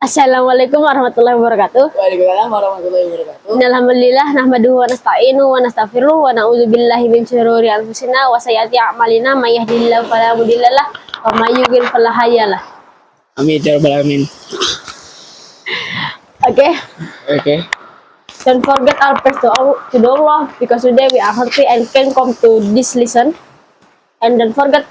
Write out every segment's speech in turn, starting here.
Assalamualaikum warahmatullahi wabarakatuh. Waalaikumsalam warahmatullahi wabarakatuh. Alhamdulillah nahmaduhu wa nasta'inu wa nastaghfiruh wa na'udzubillahi min syururi anfusina wa sayyiati a'malina may yahdihillahu fala mudhillalah wa may yudhlil fala hadiyalah. Amin ya rabbal alamin. Okay. Don't forget our praise to Allah because today we are healthy and can come to this lesson. And don't forget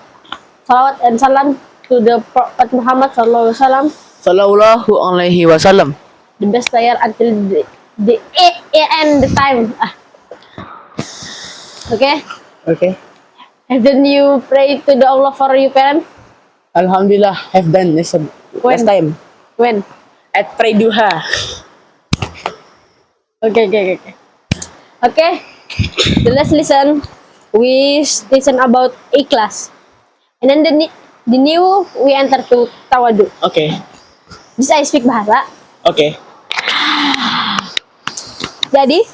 salawat and salam to the Prophet Muhammad sallallahu alaihi wasallam, Sallallahu alaihi wasallam. the best player until the end the time. Okay. Haven't you pray to the Allah for your parents? Alhamdulillah, have done this last time. When? At pray duha. Okay. The last lesson we listen about ikhlas, and then the new we enter to tawadu. Okay. This I speak bahasa. Okay. Jadi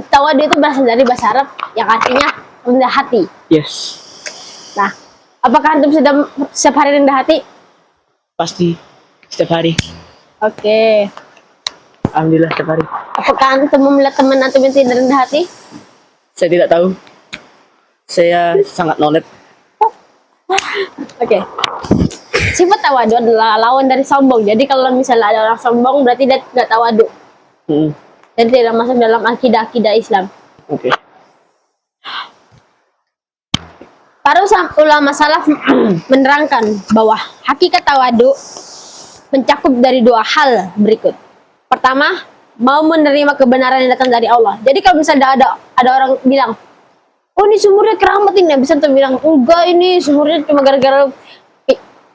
tawadu itu berasal dari bahasa Arab yang artinya rendah hati. Yes. Nah, apakah antum sedang setiap hari rendah hati? Pasti setiap hari. Oke. Alhamdulillah setiap hari. Apakah antum melihat teman antum yang tidak rendah hati? Saya tidak tahu. Saya sangat knowledge. Oke. Sifat tawadu adalah lawan dari sombong. Jadi kalau misalnya ada orang sombong berarti dia tidak tawadu dan tidak masuk dalam akidah Islam. Oke. Para ulama salaf menerangkan bahwa hakikat tawadu mencakup dari dua hal berikut. Pertama, mau menerima kebenaran yang datang dari Allah. Jadi kalau misalnya ada orang bilang, oh ini sumurnya keramat ini, bisa tuh bilang, enggak ini sumurnya cuma gara-gara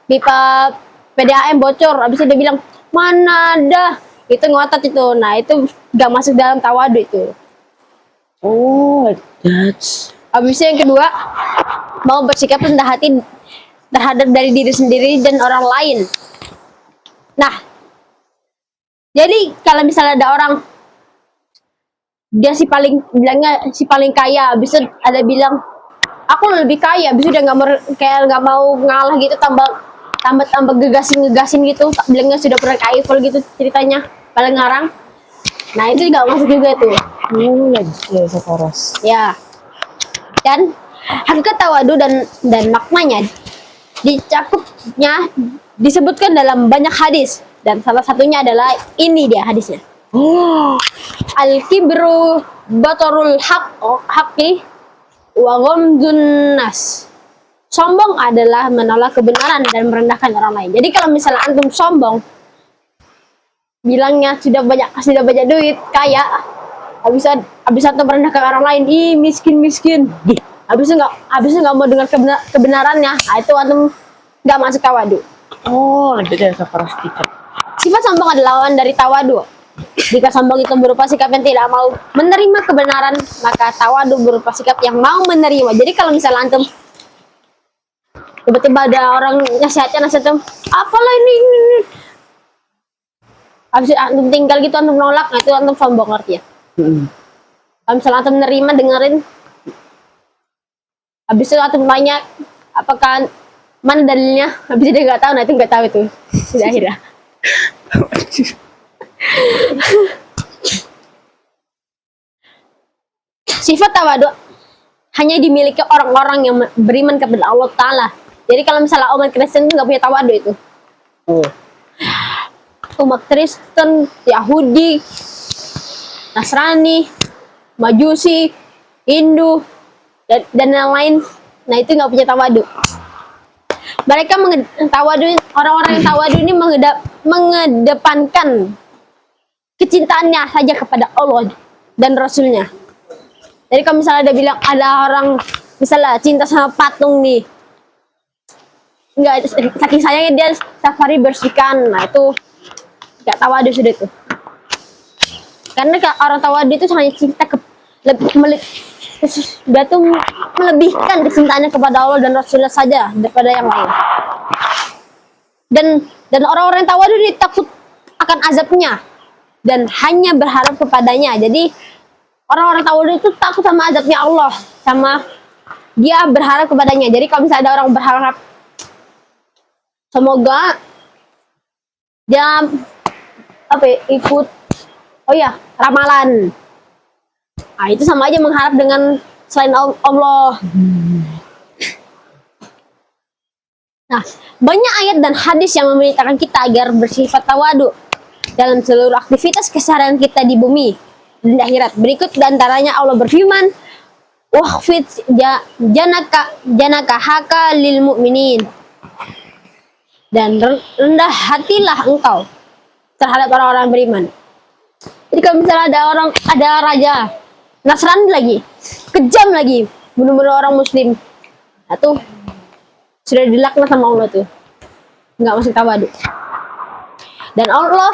pipa PDAM bocor. Habis itu dia bilang, mana ada, itu ngotot itu. Nah itu gak masuk dalam tawadu itu. Oh, that's. Habis itu yang kedua, mau bersikap rendah hati terhadap dari diri sendiri dan orang lain. Nah, jadi kalau misalnya ada orang dia bilangnya si paling kaya, habis itu ada bilang aku lebih kaya, habis itu dia nggak mau ngalah gitu, tambah gegasin gitu, bilangnya sudah pernah ke Eiffel gitu ceritanya, paling ngarang. Nah itu nggak masuk juga tuh. Separas. Ya. Dan hakikat tawadu dan maknanya disebutkan dalam banyak hadis, dan salah satunya adalah ini dia hadisnya. Al-kibru batarul haqqi wa ghamdun nas. Sombong adalah menolak kebenaran dan merendahkan orang lain. Jadi kalau misalnya antum sombong, bilangnya sudah banyak duit, kaya, habis antum merendahkan orang lain, ih miskin. Habis nggak mau dengar kebenarannya, nah itu antum nggak masuk tawadu. Oh, jadi separas tiket. Sifat sombong adalah lawan dari tawadu. Jika sombong itu berupa sikap yang tidak mau menerima kebenaran, maka tawadu berupa sikap yang mau menerima. Jadi kalau misalnya antum tiba-tiba ada orang nasihatnya apalah ini. Habis antum tinggal gitu, antum nolak, nah itu antum sombong artinya. Kalau misalnya antum menerima, dengerin, habis itu antum tanya apakah mana dalilnya, habis itu dia nggak tahu, nah itu nggak tahu itu sudah akhirnya. Sifat tawadu hanya dimiliki orang-orang yang beriman kepada Allah Ta'ala. Jadi kalau misalnya umat Kristen itu nggak punya tawadu itu. Umat Kristen, Yahudi, Nasrani, Majusi, Hindu, dan yang lain, nah itu nggak punya tawadu. Mereka orang-orang yang tawadu ini mengedepankan kecintaannya saja kepada Allah dan Rasulnya. Jadi kalau misalnya dia bilang ada orang misalnya cinta sama patung nih, nggak, saking sayangnya dia setiap hari bersihkan, nah itu nggak tawadu sudah itu. Karena orang tawadu itu hanya cinta dia tuh melebihkan kecintaannya kepada Allah dan Rasulnya saja daripada yang lain. Dan orang-orang yang tawadu ini takut akan azabnya dan hanya berharap kepadanya. Jadi orang-orang tawadu itu takut sama azabnya Allah, sama dia berharap kepadanya. Jadi kalau misalnya ada orang berharap semoga dia apa ya, ikut ramalan. Nah, itu sama aja mengharap dengan selain Allah. Nah, banyak ayat dan hadis yang memerintahkan kita agar bersifat tawadu dalam seluruh aktivitas keseharian kita di bumi dan di akhirat. Berikut diantaranya Allah berfirman, "Wahfid janaka haka lil mu'minin." Dan rendah hatilah engkau terhadap orang-orang beriman. Jadi kalau misalnya ada raja Nasrani lagi, kejam lagi, bunuh-bunuh orang muslim, nah tuh sudah dilaknat sama Allah tuh, nggak masih tawadu. Dan Allah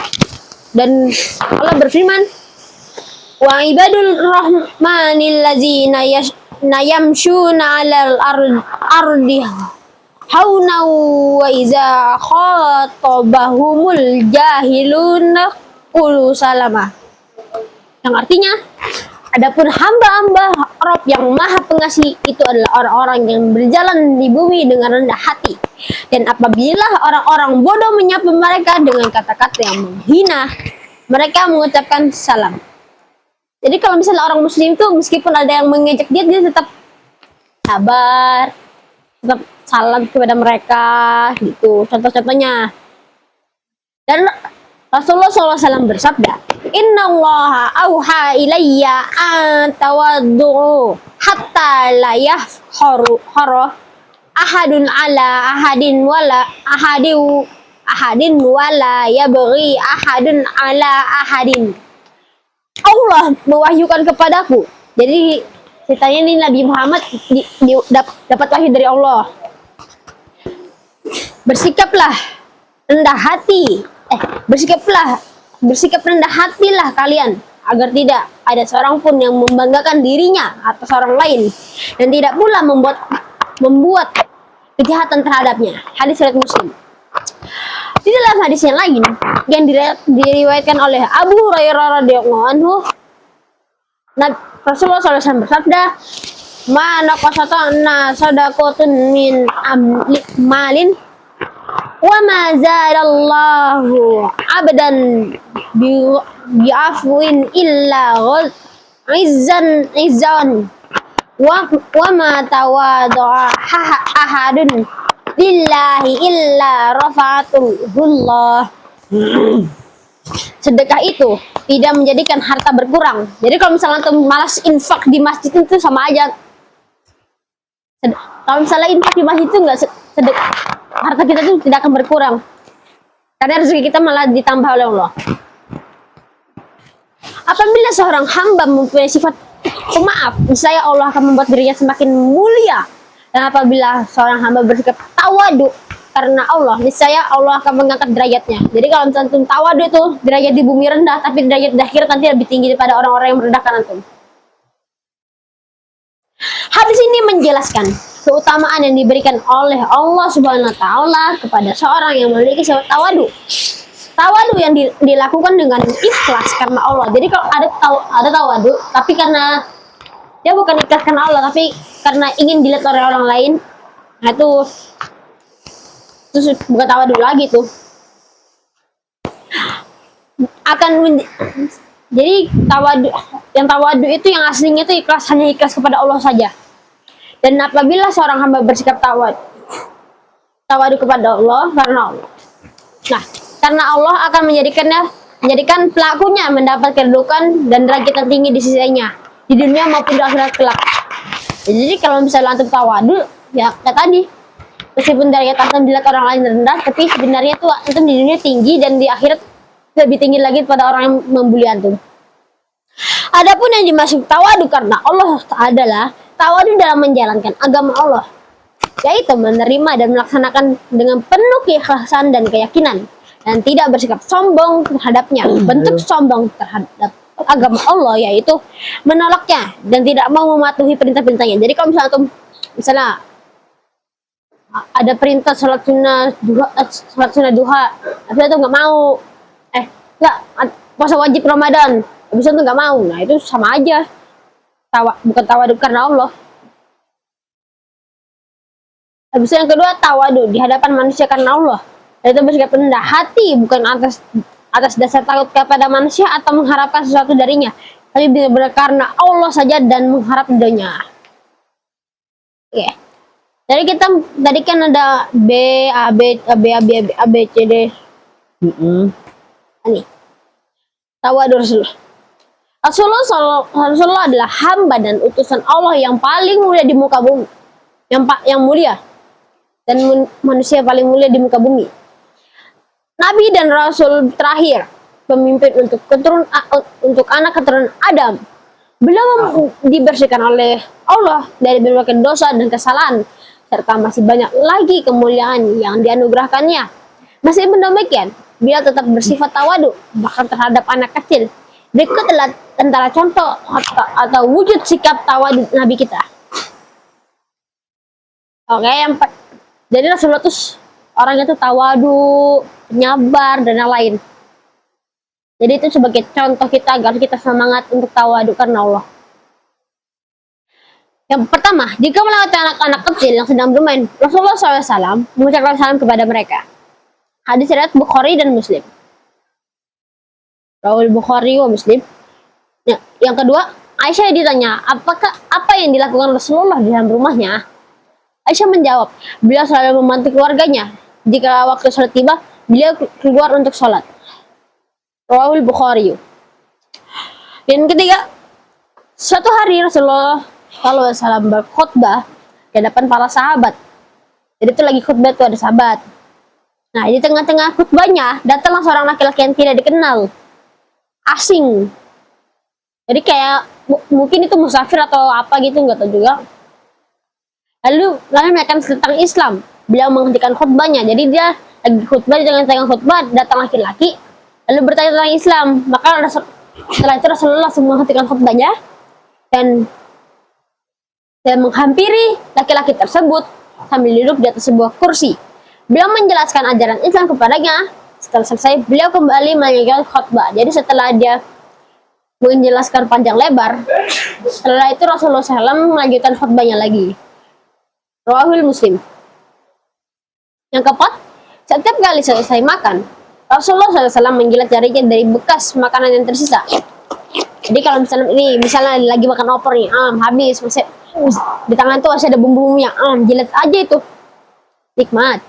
berfirman, wa ibadul rahmanil ladzina yamshuna 'alal ardi hauna wa iza khatabahumul jahiluna qulu salama. Yang artinya, adapun hamba-hamba Rob yang maha pengasih itu adalah orang-orang yang berjalan di bumi dengan rendah hati. Dan apabila orang-orang bodoh menyapa mereka dengan kata-kata yang menghina, mereka mengucapkan salam. Jadi kalau misalnya orang muslim itu meskipun ada yang mengejek dia tetap sabar, tetap salam kepada mereka gitu. Contoh-contohnya. Dan Rasulullah SAW bersabda, "Innallaha auha ilayya an tawaddu hatta la yafkharu ahadun ala ahadin wala yabghi ahadun ala ahadin." Allah mewahyukan kepadaku. Jadi ceritanya ini Nabi Muhammad dapat wahyu dari Allah. Bersikaplah rendah hati. Bersikap rendah hatilah kalian agar tidak ada seorang pun yang membanggakan dirinya atas orang lain dan tidak pula membuat kejahatan terhadapnya. Hadis riwayat Muslim. Di dalam hadis yang lain yang diriwayatkan oleh Abu Hurairah radhiyallahu anhu, Rasulullah SAW bersabda, "Ma naqasatna sadaqatun min malin wa ma zadallahu abdan bi'afwin illa izzan wa ma tawadha'a ahadun lillahi illa rafa'atullah." Sedekah itu tidak menjadikan harta berkurang. Jadi kalau misalnya antum malas infak di masjid itu sama aja. Kalau misalnya infak di masjid itu enggak harta kita itu tidak akan berkurang. Karena rezeki kita malah ditambah oleh Allah. Apabila seorang hamba mempunyai sifat pemaaf, niscaya Allah akan membuat dirinya semakin mulia. Dan apabila seorang hamba bersikap tawadu karena Allah, niscaya Allah akan mengangkat derajatnya. Jadi kalau misalnya antum tawadu itu derajat di bumi rendah, tapi derajat di akhirat nanti lebih tinggi daripada orang-orang yang merendahkan antum. Hadis ini menjelaskan keutamaan yang diberikan oleh Allah Subhanahu wa taala kepada seorang yang memiliki sifat tawadu. Tawadu yang dilakukan dengan ikhlas karena Allah. Jadi kalau ada tawadu, tapi karena dia bukan ikhlas karena Allah, tapi karena ingin dilihat oleh orang lain, nah itu bukan tawadu lagi tuh. Jadi tawadu itu yang aslinya itu ikhlas, hanya ikhlas kepada Allah saja. Dan apabila seorang hamba bersikap tawadu kepada Allah karena Allah, nah karena Allah akan menjadikan pelakunya mendapat kedudukan dan derajat yang tinggi di sisinya di dunia maupun di akhirat kelak. Jadi kalau misalnya antum tawadu, ya kayak tadi, meskipun derajat antum dilihat orang lain rendah, tapi sebenarnya tuh antum di dunia tinggi dan di akhirat lebih tinggi lagi pada orang yang membuli antum. Adapun yang dimaksud tawadu karena Allah adalah tawadu dalam menjalankan agama Allah, yaitu menerima dan melaksanakan dengan penuh keikhlasan dan keyakinan dan tidak bersikap sombong terhadapnya. Bentuk sombong terhadap agama Allah yaitu menolaknya dan tidak mau mematuhi perintah-perintahnya. Jadi kalau misalnya ada perintah sholat sunnah duha, tapi itu nggak mau, nggak puasa wajib Ramadan, habis itu nggak mau, nah itu sama aja bukan tawadu karena Allah. Habis itu yang kedua, tawadu di hadapan manusia karena Allah, Itu bersikap rendah hati bukan atas dasar takut kepada manusia atau mengharapkan sesuatu darinya, tapi benar-benar karena Allah saja dan mengharap ridhonya. Oke. Jadi kita tadi kan ada B, A, B, A, B, A, B, A, B, A, B, C, D. Ini. Tawadu Rasulullah. Rasulullah adalah hamba dan utusan Allah yang paling mulia di muka bumi. Yang mulia. Dan manusia paling mulia di muka bumi. Nabi dan Rasul terakhir. Pemimpin untuk anak keturunan Adam. Beliau dibersihkan oleh Allah dari berbagai dosa dan kesalahan. Serta masih banyak lagi kemuliaan yang dianugerahkannya. Meskipun demikian, beliau tetap bersifat tawadu, bahkan terhadap anak kecil. Berikut adalah antara contoh atau wujud sikap tawadu Nabi kita. Oke, jadi Rasulullah itu orangnya itu tawadu, penyabar, dan yang lain. Jadi itu sebagai contoh kita agar kita semangat untuk tawadu karena Allah. Yang pertama, jika melewati anak-anak kecil yang sedang bermain, Rasulullah SAW mengucapkan salam kepada mereka. Hadis riwayat Bukhari dan Muslim. Rawal Bukhari wa Muslim. Ya, yang kedua, Aisyah ditanya, apa yang dilakukan Rasulullah di dalam rumahnya? Aisyah menjawab, beliau selalu membantu keluarganya. Jika waktu sholat tiba, beliau keluar untuk sholat. Rawal Bukhari. Dan ketiga, suatu hari Rasulullah SAW berkhutbah di hadapan para sahabat. Jadi itu lagi khutbah tuh ada sahabat. Nah, di tengah-tengah khutbahnya datanglah seorang laki-laki yang tidak dikenal, asing. Jadi kayak mungkin itu musafir atau apa gitu, nggak tahu juga. Lalu menanyakan tentang Islam. Beliau menghentikan khutbahnya. Jadi dia lagi khutbah, di tengah-tengah khutbah datang laki-laki lalu bertanya tentang Islam. Maka setelah itu Rasulullah menghentikan khutbahnya dan menghampiri laki-laki tersebut sambil duduk di atas sebuah kursi. Beliau menjelaskan ajaran Islam kepadanya. Setelah selesai, beliau kembali melanjutkan khutbah. Jadi setelah dia menjelaskan panjang lebar, setelah itu Rasulullah SAW melanjutkan khutbahnya lagi. Rawahul Muslim. Yang keempat, setiap kali selesai makan, Rasulullah SAW menjilat jarinya dari bekas makanan yang tersisa. Jadi kalau misalnya lagi makan opor nih, habis masih di tangan tuh masih ada bumbu-bumbunya, jilat aja itu, nikmat.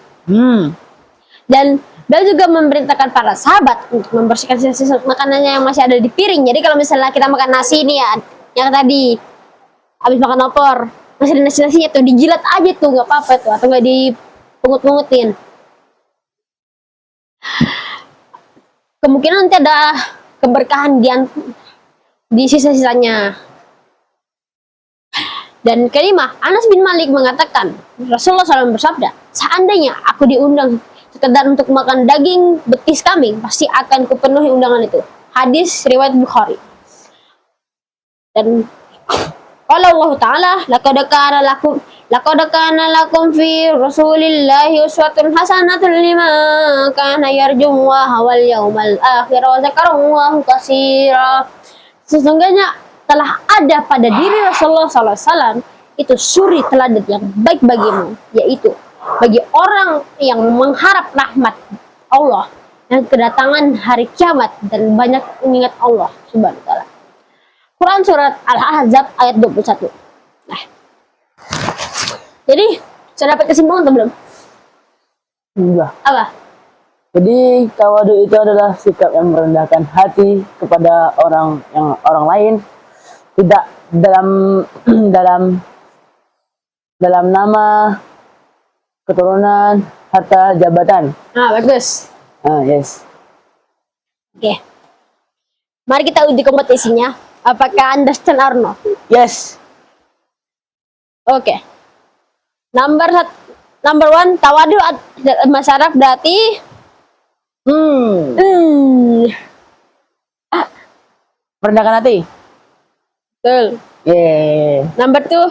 Dan beliau juga memerintahkan para sahabat untuk membersihkan sisa-sisa makanannya yang masih ada di piring. Jadi kalau misalnya kita makan nasi nih ya, yang tadi habis makan opor masih ada nasi-nasinya tuh, dijilat aja tuh, nggak apa-apa tuh, atau nggak dipungut-pungutin. Kemungkinan nanti ada keberkahan di sisa-sisanya. Dan kelima, Anas bin Malik mengatakan, Rasulullah SAW bersabda, seandainya aku diundang sekedar untuk makan daging betis kambing, pasti akan kupenuhi undangan itu. Hadis riwayat Bukhari. Dan qala Allah Ta'ala, laqad kana lakum fi Rasulillahi uswatun hasanatun liman kana yarjullaha wal yawmal akhir wa dzakarallaha katsira. Sesungguhnya telah ada pada diri Rasulullah SAW itu suri teladan yang baik bagimu, yaitu bagi orang yang mengharap rahmat Allah dan kedatangan hari kiamat dan banyak mengingat Allah Subhanahu wa Ta'ala. Quran surat Al-Ahzab ayat 21. Nah, jadi sudah dapat kesimpulan atau belum? Enggak. Apa? Jadi tawadu itu adalah sikap yang merendahkan hati kepada orang lain, tidak dalam nama, keturunan, harta, jabatan. Bagus. Yes. Oke. Mari kita uji kompetisinya. Apakah understand or no? Yes. Oke. Number one, tawadu masyarakat berarti Merendahkan hati. betul. Yeah. Number two,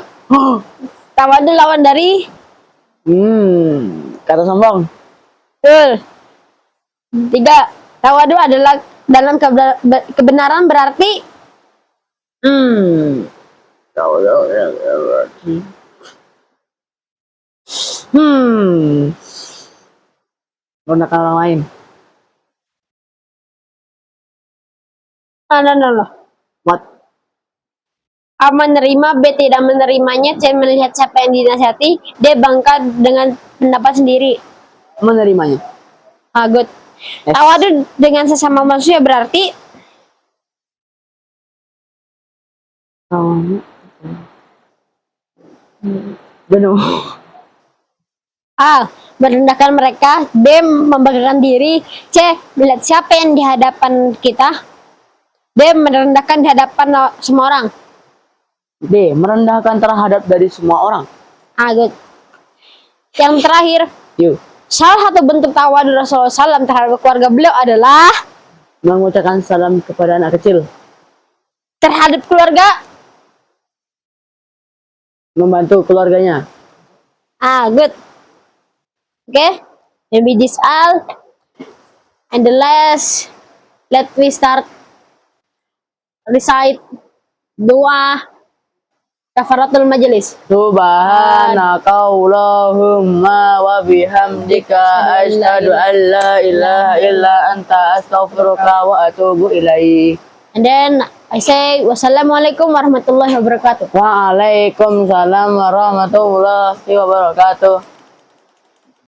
tawadu lawan dari Kata sombong. betul. Tiga, tawadu adalah dalam kebenaran berarti merendahkan orang lain. No. What? A menerima, B tidak menerimanya, C melihat siapa yang dinasihati, D bangga dengan pendapat sendiri. Menerimanya. Good. Yes. Tawadu dengan sesama manusia berarti Benar. A. Merendahkan mereka, B. Membanggakan diri, C. Melihat siapa yang di hadapan kita, D. Merendahkan di hadapan semua orang. D. Merendahkan terhadap dari semua orang. Good. Yang terakhir, Yuk. salah satu bentuk tawadu Rasulullah SAW terhadap keluarga beliau adalah Mengucapkan salam kepada anak kecil. terhadap keluarga. Membantu keluarganya. Good. Okay, maybe this all. And the last, let me start recite doa kafaratul majelis. Subhanakallahumma wa bihamdika asyhadu an la ilaha illa anta astaghfiruka wa atubu ilaik. And then I say wassalamualaikum warahmatullahi wabarakatuh. Waalaikumsalam warahmatullahi wabarakatuh.